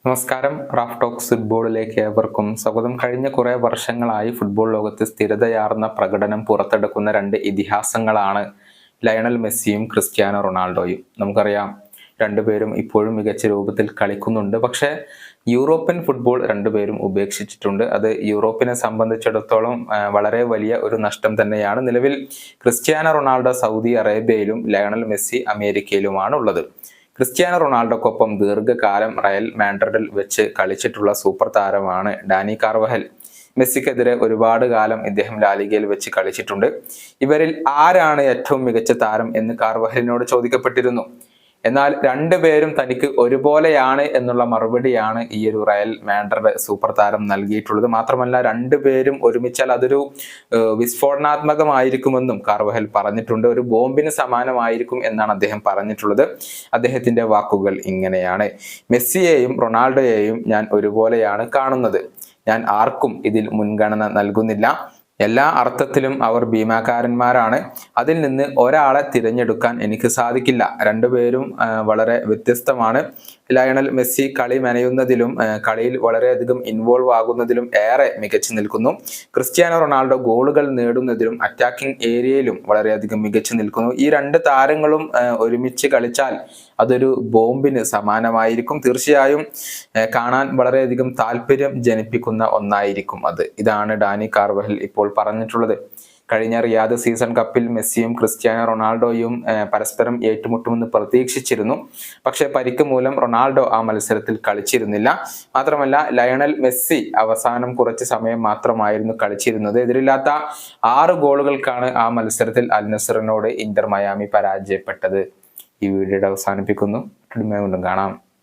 നമസ്കാരം. Raf talks ഫുട്ബോളിലേക്ക് ഏവർക്കും സ്വാഗതം. കഴിഞ്ഞ കുറെ വർഷങ്ങളായി ഫുട്ബോൾ ലോകത്ത് സ്ഥിരതയാർന്ന പ്രകടനം പുറത്തെടുക്കുന്ന രണ്ട് ഇതിഹാസങ്ങളാണ് ലയണൽ മെസ്സിയും ക്രിസ്ത്യാനോ റൊണാൾഡോയും. നമുക്കറിയാം, രണ്ടുപേരും ഇപ്പോഴും മികച്ച രൂപത്തിൽ കളിക്കുന്നുണ്ട്. പക്ഷേ യൂറോപ്യൻ ഫുട്ബോൾ രണ്ടുപേരും ഉപേക്ഷിച്ചിട്ടുണ്ട്. അത് യൂറോപ്പിനെ സംബന്ധിച്ചിടത്തോളം വളരെ വലിയ ഒരു നഷ്ടം തന്നെയാണ്. നിലവിൽ ക്രിസ്ത്യാനോ റൊണാൾഡോ സൗദി അറേബ്യയിലും ലയണൽ മെസ്സി അമേരിക്കയിലുമാണ് ഉള്ളത്. ക്രിസ്ത്യാനോ റൊണാൾഡോക്കൊപ്പം ദീർഘകാലം റയൽ മാഡ്രിഡിൽ വെച്ച് കളിച്ചിട്ടുള്ള സൂപ്പർ താരമാണ് ഡാനി കാർവഹൽ. മെസ്സിക്കെതിരെ ഒരുപാട് കാലം ഇദ്ദേഹം ലാലിഗയിൽ വെച്ച് കളിച്ചിട്ടുണ്ട്. ഇവരിൽ ആരാണ് ഏറ്റവും മികച്ച താരം എന്ന് കാർവഹലിനോട് ചോദിക്കപ്പെട്ടിരുന്നു. എന്നാൽ രണ്ടുപേരും തനിക്ക് ഒരുപോലെയാണ് എന്നുള്ള മറുപടിയാണ് ഈ ഒരു റയൽ മാഡ്രിഡ് സൂപ്പർ താരം നൽകിയിട്ടുള്ളത്. മാത്രമല്ല, രണ്ടുപേരും ഒരുമിച്ചാൽ അതൊരു വിസ്ഫോടനാത്മകമായിരിക്കുമെന്നും കാർവഹൽ പറഞ്ഞിട്ടുണ്ട്. ഒരു ബോംബിന് സമാനമായിരിക്കും എന്നാണ് അദ്ദേഹം പറഞ്ഞിട്ടുള്ളത്. അദ്ദേഹത്തിന്റെ വാക്കുകൾ ഇങ്ങനെയാണ്: മെസ്സിയെയും റൊണാൾഡോയെയും ഞാൻ ഒരുപോലെയാണ് കാണുന്നത്. ഞാൻ ആർക്കും ഇതിൽ മുൻഗണന നൽകുന്നില്ല. എല്ലാ അർത്ഥത്തിലും അവർ ഭീമാകാരന്മാരാണ്. അതിൽ നിന്ന് ഒരാളെ തിരഞ്ഞെടുക്കാൻ എനിക്ക് സാധിക്കില്ല. രണ്ടുപേരും വളരെ വ്യത്യസ്തമാണ്. ലയണൽ മെസ്സി കളി മെനയുന്നതിലും കളിയിൽ വളരെയധികം ഇൻവോൾവ് ആകുന്നതിലും ഏറെ മികച്ചു നിൽക്കുന്നു. ക്രിസ്ത്യാനോ റൊണാൾഡോ ഗോളുകൾ നേടുന്നതിലും അറ്റാക്കിംഗ് ഏരിയയിലും വളരെയധികം മികച്ചു നിൽക്കുന്നു. ഈ രണ്ട് താരങ്ങളും ഒരുമിച്ച് കളിച്ചാൽ അതൊരു ബോംബിന് സമാനമായിരിക്കും. തീർച്ചയായും കാണാൻ വളരെയധികം താല്പര്യം ജനിപ്പിക്കുന്ന ഒന്നായിരിക്കും അത്. ഇതാണ് ഡാനി കാർവഹൽ ഇപ്പോൾ പറഞ്ഞിട്ടുള്ളത്. കഴിഞ്ഞ റിയാദ് സീസൺ കപ്പിൽ മെസ്സിയും ക്രിസ്ത്യാനോ റൊണാൾഡോയും പരസ്പരം ഏറ്റുമുട്ടുമെന്ന് പ്രതീക്ഷിച്ചിരുന്നു. പക്ഷെ പരിക്ക് മൂലം റൊണാൾഡോ ആ മത്സരത്തിൽ കളിച്ചിരുന്നില്ല. മാത്രമല്ല, ലയണൽ മെസ്സി അവസാനം കുറച്ച് സമയം മാത്രമായിരുന്നു കളിച്ചിരുന്നത്. എതിരില്ലാത്ത 6 ഗോളുകൾക്കാണ് ആ മത്സരത്തിൽ അൽ നസറിനോട് ഇന്റർ മയാമി പരാജയപ്പെട്ടത്. ഈ വീഡിയോയുടെ അവസാനിപ്പിക്കുന്നു. വീണ്ടും കാണാം.